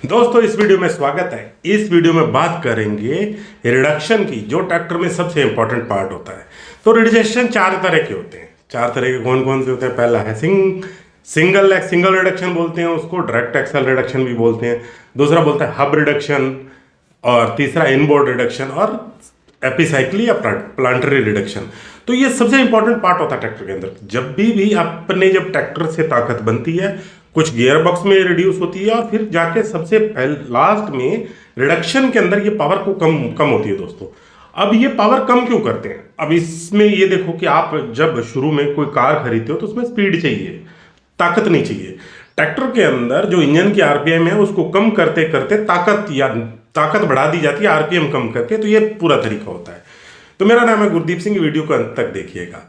दोस्तों इस वीडियो में स्वागत है। इस वीडियो में बात करेंगे रिडक्शन की, जो ट्रैक्टर में सबसे इंपॉर्टेंट पार्ट होता है। तो रिडक्शन चार तरह के होते हैं। चार तरह के कौन कौन से होते हैं? पहला है सिंगल रिडक्शन बोलते हैं उसको, डायरेक्ट एक्सल रिडक्शन भी बोलते हैं। दूसरा बोलता है हब रिडक्शन, और तीसरा इनबोर्ड रिडक्शन, और एपिसाइक्ली या प्लांटरी रिडक्शन। तो ये सबसे इंपॉर्टेंट पार्ट होता है ट्रैक्टर के अंदर। जब जब ट्रैक्टर से ताकत बनती है, कुछ गियर बॉक्स में रिड्यूस होती है, और फिर जाके सबसे लास्ट में रिडक्शन के अंदर ये पावर को कम होती है। दोस्तों अब ये पावर कम क्यों करते हैं? अब इसमें ये देखो कि आप जब शुरू में कोई कार खरीदते हो तो उसमें स्पीड चाहिए, ताकत नहीं चाहिए। ट्रैक्टर के अंदर जो इंजन की आरपीएम है उसको कम करते करते ताकत बढ़ा दी जाती है, आरपीएम कम करके। तो ये पूरा तरीका होता है। तो मेरा नाम है गुरदीप सिंह। वीडियो को अंत तक देखिएगा।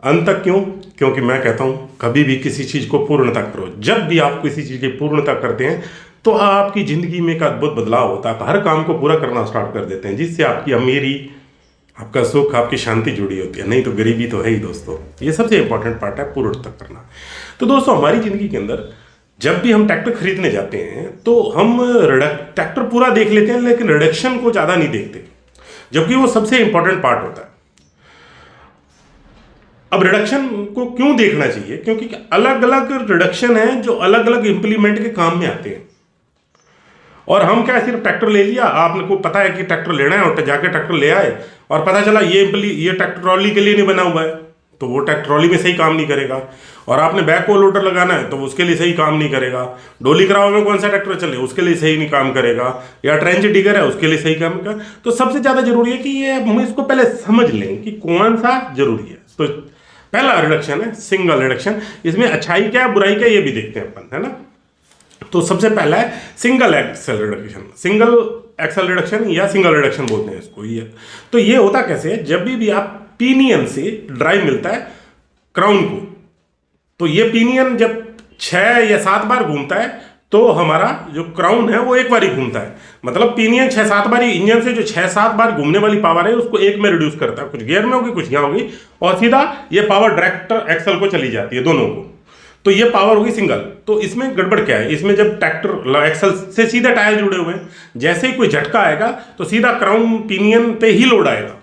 अंत तक क्यों? क्योंकि मैं कहता हूं कभी भी किसी चीज को पूर्णता करो। जब भी आप किसी चीज की पूर्णता करते हैं तो आपकी जिंदगी में एक अद्भुत बदलाव होता है। आप हर काम को पूरा करना स्टार्ट कर देते हैं, जिससे आपकी अमीरी, आपका सुख, आपकी शांति जुड़ी होती है। नहीं तो गरीबी तो है ही। दोस्तों ये सबसे इंपॉर्टेंट पार्ट है, पूर्णता करना। तो दोस्तों हमारी जिंदगी के अंदर जब भी हम ट्रैक्टर खरीदने जाते हैं तो हम ट्रैक्टर पूरा देख लेते हैं, लेकिन रिडक्शन को ज्यादा नहीं देखते, जबकि वो सबसे इंपॉर्टेंट पार्ट होता है। अब रिडक्शन को क्यों देखना चाहिए? क्योंकि अलग अलग रिडक्शन है जो अलग अलग इंप्लीमेंट के काम में आते हैं। और हम क्या सिर्फ ट्रैक्टर ले लिया, आपने को पता है कि ट्रैक्टर लेना है और जाके ट्रैक्टर ले आए, और पता चला ये ट्रैक्टर ट्रॉली के लिए नहीं बना हुआ है, तो वो ट्रैक्टर ट्रॉली में सही काम नहीं करेगा। और आपने बैक को लोडर लगाना है तो उसके लिए सही काम नहीं करेगा। डोली कराव में कौन सा ट्रैक्टर चले उसके लिए सही नहीं काम करेगा, या ट्रेंच डिगर है उसके लिए सही काम करेगा। तो सबसे ज्यादा जरूरी है कि ये हम इसको पहले समझ लें कि कौन सा जरूरी है। तो पहला रिडक्शन है सिंगल रिडक्शन। इसमें अच्छाई क्या है, बुराई क्या, ये भी देखते हैं अपन, है ना। तो सबसे पहला है single axle reduction. Single axle reduction या सिंगल रिडक्शन बोलते हैं इसको। तो ये होता कैसे है? जब भी आप पिनियन से ड्राइव मिलता है क्राउन को, तो ये पिनियन जब 6 या 7 बार घूमता है तो हमारा जो क्राउन है वो एक बार ही घूमता है। मतलब पिनियन 6-7 बार ही इंजन से जो 6-7 बार घूमने वाली पावर है उसको एक में रिड्यूस करता है। कुछ गियर में होगी, कुछ यहाँ होगी, और सीधा ये पावर डायरेक्ट एक्सल को चली जाती है, दोनों को। तो ये पावर होगी सिंगल। तो इसमें गड़बड़ क्या है? इसमें जब ट्रैक्टर एक्सल से सीधे टायर जुड़े हुए हैं, जैसे ही कोई झटका आएगा तो सीधा क्राउन पिनियन पे ही लोड आएगा।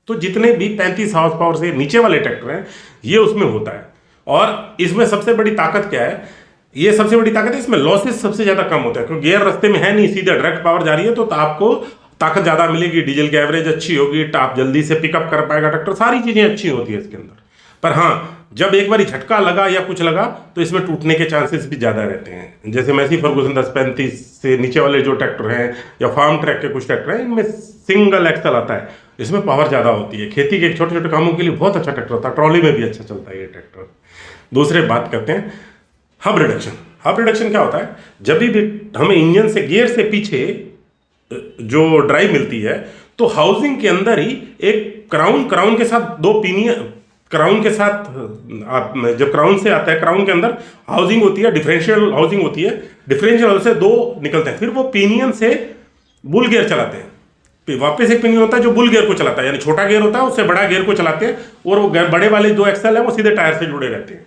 तो जितने भी 35 हॉर्स पावर से नीचे वाले ट्रैक्टर हैं ये उसमें होता है। और इसमें सबसे बड़ी ताकत क्या है? ये सबसे बड़ी ताकत है, इसमें लॉसेस सबसे ज्यादा कम होता है, क्योंकि गियर रास्ते में है नहीं, सीधा डायरेक्ट पावर जा रही है। तो आपको ताकत ज्यादा मिलेगी, डीजल की एवरेज अच्छी होगी, टॉप जल्दी से पिकअप कर पाएगा ट्रैक्टर, सारी चीजें अच्छी होती है इसके अंदर। पर हाँ, जब एक बार झटका लगा या कुछ लगा तो इसमें टूटने के चांसेस भी ज्यादा रहते हैं। जैसे मैसी फर्गुसन 1035 से नीचे वाले जो ट्रैक्टर हैं या फार्म ट्रैक के कुछ ट्रैक्टर हैं, इनमें सिंगल एक्सल आता है। इसमें पावर ज्यादा होती है। खेती के छोटे छोटे कामों के लिए बहुत अच्छा ट्रैक्टर होता है, ट्रॉली में भी अच्छा चलता है ये ट्रैक्टर। दूसरे बात करते हैं हब रिडक्शन। हब रिडक्शन क्या होता है? जब भी हमें इंजन से, गियर से पीछे जो ड्राइव मिलती है, तो हाउसिंग के अंदर ही एक क्राउन के साथ दो पिनियन, क्राउन के साथ जब क्राउन से आता है, क्राउन के अंदर हाउसिंग होती है, डिफरेंशियल हाउसिंग होती है। डिफरेंशियल से दो निकलते हैं, फिर वो पिनियन से बुल गियर चलाते हैं। फिर वापस एक पिनियन होता है जो बुल गियर को चलाता है, यानी छोटा गियर होता है उससे बड़ा गियर को चलाते हैं, और वो बड़े वाले जो एक्सल है वो सीधे टायर से जुड़े रहते हैं।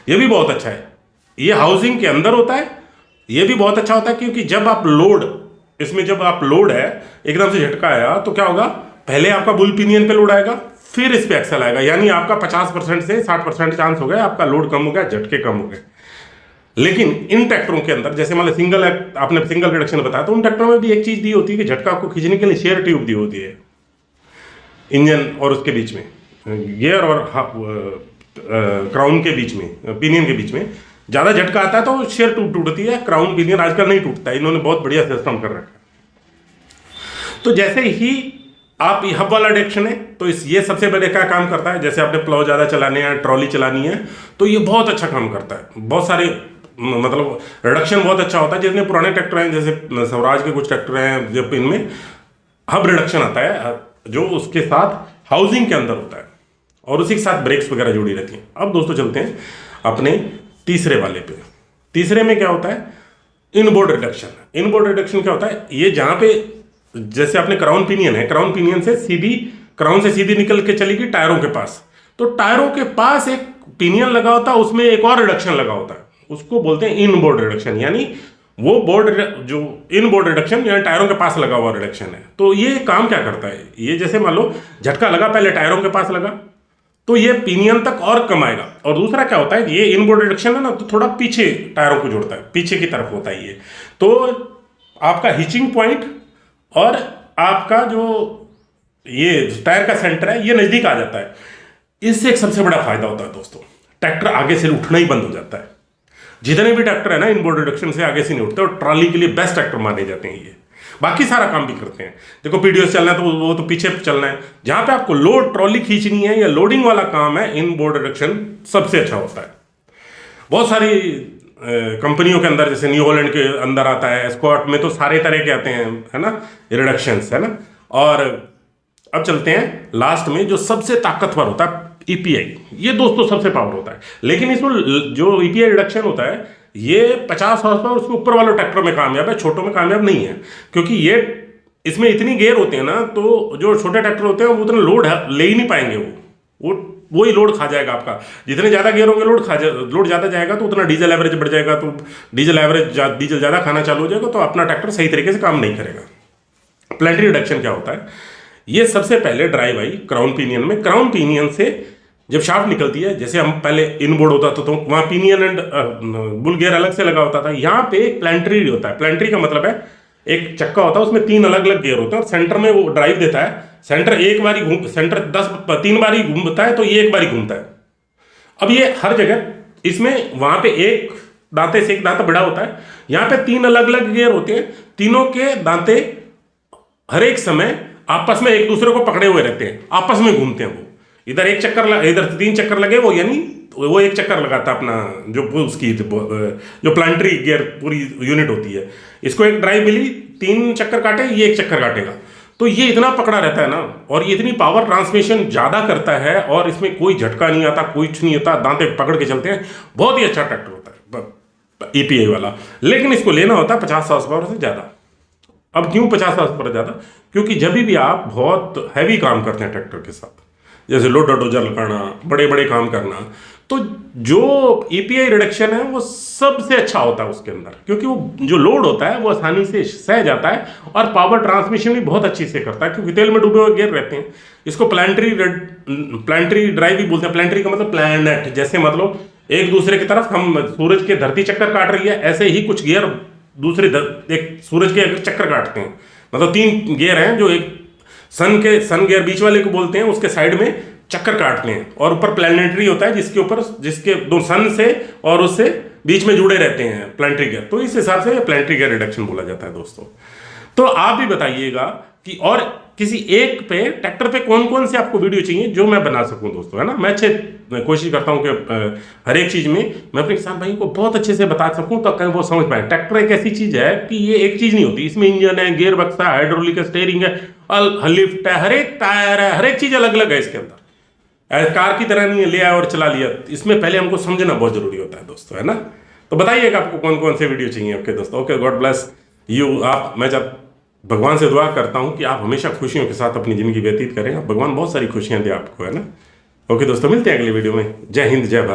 ये भी बहुत अच्छा है। ये हाउसिंग के अंदर होता है। ये भी बहुत अच्छा होता है, क्योंकि जब आप लोड है, एकदम से झटका आया तो क्या होगा? पहले आपका बुल पिनियन पे लोड आएगा, फिर इस पे एक्सल आएगा, यानी आपका 50% से 60% चांस हो गया, आपका लोड कम हो गया, झटके कम हो गए। लेकिन इन ट्रैक्टरों के अंदर, जैसे मान लो आपने सिंगल रिडक्शन बताया, तो उन ट्रैक्टरों में भी एक चीज दी होती है कि झटका को खींचने के लिए शेयर ट्यूब दी होती है इंजन और उसके बीच में, गियर और क्राउन के बीच में, पिनियन के बीच में ज्यादा झटका आता है तो शेयर ट्यूब टूटती है। क्राउन पिनियन आजकल नहीं टूटता है, इन्होंने बहुत बढ़िया सिस्टम कर रखा है। तो जैसे ही आप हब वाला रिडक्शन है, तो ये सबसे पहले क्या काम करता है? जैसे आपने प्लाव ज्यादा चलाने हैं, ट्रॉली चलानी है, तो ये बहुत अच्छा काम करता है। बहुत सारे मतलब रिडक्शन बहुत अच्छा होता है। जितने पुराने ट्रैक्टर हैं, जैसे स्वराज के कुछ ट्रैक्टर हैं, जब इनमें हब रिडक्शन आता है, जो उसके साथ हाउसिंग के अंदर होता है, और उसी के साथ ब्रेक्स वगैरह जुड़ी रहती हैं। अब दोस्तों चलते हैं अपने तीसरे वाले पे। तीसरे में क्या होता है? Inboard reduction. इनबोर्ड रिडक्शन क्या होता है? ये जहां पे, जैसे अपने क्राउन पिनियन है, क्राउन पिनियन से सीधी निकल के चलेगी टायरों के पास, तो टायरों के पास एक पिनियन लगा होता है, उसमें एक और रिडक्शन लगा होता है, उसको बोलते हैं इनबोर्ड रिडक्शन। यानी वो बोर्ड जो इन बोर्ड रिडक्शन या टायरों के पास लगा हुआ रिडक्शन है। तो ये काम क्या करता है, ये जैसे मान लो झटका लगा, पहले टायरों के पास लगा तो ये पिनियन तक और कम आएगा। और दूसरा क्या होता है, ये इन बोर्ड रिडक्शन है ना, तो थोड़ा पीछे टायरों को जोड़ता है, पीछे की तरफ होता है ये। तो आपका हिचिंग पॉइंट और आपका जो ये टायर का सेंटर है ये नज़दीक आ जाता है। इससे एक सबसे बड़ा फायदा होता है दोस्तों, ट्रैक्टर आगे से उठना ही बंद हो जाता है। जितने भी ट्रैक्टर है ना इन बोर्ड रिडक्शन से आगे से नहीं उठते, और ट्रॉली के लिए बेस्ट ट्रैक्टर माने जाते हैं ये। बाकी सारा काम भी करते हैं, देखो पीडीओ चलना है तो वो तो पीछे चलना है। जहां पे आपको लोड ट्रॉली खींचनी है या लोडिंग वाला काम है, इन बोर्ड रिडक्शन सबसे अच्छा होता है। बहुत सारी कंपनियों के अंदर, जैसे न्यू हॉलैंड के अंदर आता है, स्कॉट में तो सारे तरह के आते हैं, है ना, रिडक्शंस, है ना। और अब चलते हैं लास्ट में, जो सबसे ताकतवर होता है ईपीआई। ये दोस्तों सबसे पावर होता है, लेकिन इसमें जो ईपीआई रिडक्शन होता है ये 50 हॉर्स पावर उसके ऊपर वाले ट्रैक्टर में कामयाब है, छोटों में कामयाब नहीं है। क्योंकि ये इसमें इतनी गियर होते हैं ना, तो जो छोटे ट्रैक्टर होते हैं वो उतना लोड ले ही नहीं पाएंगे, वो ही लोड खा जाएगा आपका। जितने ज़्यादा गियर होंगे लोड ज़्यादा जाएगा, तो उतना डीजल एवरेज बढ़ जाएगा, तो डीजल ज़्यादा खाना चालू हो जाएगा, तो अपना ट्रैक्टर सही तरीके से काम नहीं करेगा। प्लेटरी रिडक्शन क्या होता है, ये सबसे पहले ड्राइव आई क्राउन पिनियन में। क्राउन पिनियन से जब शाफ्ट निकलती है, जैसे हम पहले इनबोर्ड होता था तो वहाँ पिनियन एंड बुल गियर अलग से लगा होता था, यहाँ पे एक प्लांट्री होता है। प्लांट्री का मतलब है एक चक्का होता है, उसमें 3 अलग अलग गियर होते हैं, और सेंटर में वो ड्राइव देता है। सेंटर एक बारी सेंटर 3 बारी घूमता है, तो ये एक बारी घूमता है। अब ये हर जगह इसमें वहाँ पे एक दांते से एक दांता बड़ा होता है, यहाँ पे 3 अलग अलग गियर होते हैं, तीनों के दांते हर एक समय आपस में एक दूसरे को पकड़े हुए रहते हैं, आपस में घूमते हैं। वो इधर एक चक्कर इधर 3 चक्कर लगे, वो यानी वो एक चक्कर लगाता है अपना, जो उसकी जो प्लांट्री गियर पूरी यूनिट होती है। इसको एक ड्राइव मिली, 3 चक्कर काटे, ये एक चक्कर काटेगा, तो ये इतना पकड़ा रहता है ना, और ये इतनी पावर ट्रांसमिशन ज़्यादा करता है, और इसमें कोई झटका नहीं आता, कुछ नहीं होता, दांते पकड़ के चलते हैं। बहुत ही अच्छा ट्रैक्टर होता है ईपीआई वाला। लेकिन इसको लेना होता है 50 हॉर्स पावर से ज़्यादा। अब क्यों 50 हॉर्स पावर ज़्यादा, क्योंकि जब भी आप बहुत हैवी काम करते हैं ट्रैक्टर के साथ, जैसे लोडर डोजर लगाना, बड़े बड़े काम करना, तो जो ईपीआई रिडक्शन है वो सबसे अच्छा होता है उसके अंदर, क्योंकि वो जो लोड होता है वो आसानी से सह जाता है, और पावर ट्रांसमिशन भी बहुत अच्छी से करता है, क्योंकि तेल में डूबे हुए गियर रहते हैं। इसको प्लांट्री ड्राइव भी बोलते हैं। प्लांट्री का मतलब प्लैनेट, जैसे मतलब एक दूसरे की तरफ हम सूरज के धरती चक्कर काट रही है, ऐसे ही कुछ गियर दूसरे एक सूरज के चक्कर काटते हैं। मतलब 3 गियर हैं, जो एक सन गियर बीच वाले को बोलते हैं, उसके साइड में चक्कर काटते हैं, और ऊपर प्लैनेटरी होता है जिसके 2 सन से और उससे बीच में जुड़े रहते हैं प्लैनेटरी गियर। तो इस हिसाब से प्लैनेटरी गियर रिडक्शन बोला जाता है दोस्तों। तो आप भी बताइएगा कि और किसी एक पे ट्रैक्टर पे कौन कौन से आपको वीडियो चाहिए जो मैं बना सकूं दोस्तों, है ना। मैं कोशिश करता हूं कि हर एक चीज़ में मैं अपने किसान भाई को बहुत अच्छे से बता सकूं, तो कहीं वो समझ पाए। ट्रैक्टर एक ऐसी चीज़ है कि ये एक चीज़ नहीं होती, इसमें इंजन है, गियर बक्सा है, हाइड्रोलिक है, स्टेयरिंग है, लिफ्ट है, हर एक टायर है, हर एक चीज़ अलग अलग है इसके अंदर। कार की तरह नहीं है ले आया और चला लिया, इसमें पहले हमको समझना बहुत जरूरी होता है दोस्तों, है ना। तो बताइएगा आपको कौन कौन से वीडियो चाहिए। ओके दोस्तों, ओके, गॉड ब्लेस यू। मैं भगवान से दुआ करता हूँ कि आप हमेशा खुशियों के साथ अपनी ज़िंदगी व्यतीत करें, भगवान बहुत सारी खुशियाँ दे आपको, है ना। ओके दोस्तों, मिलते हैं अगले वीडियो में। जय हिंद, जय भारत।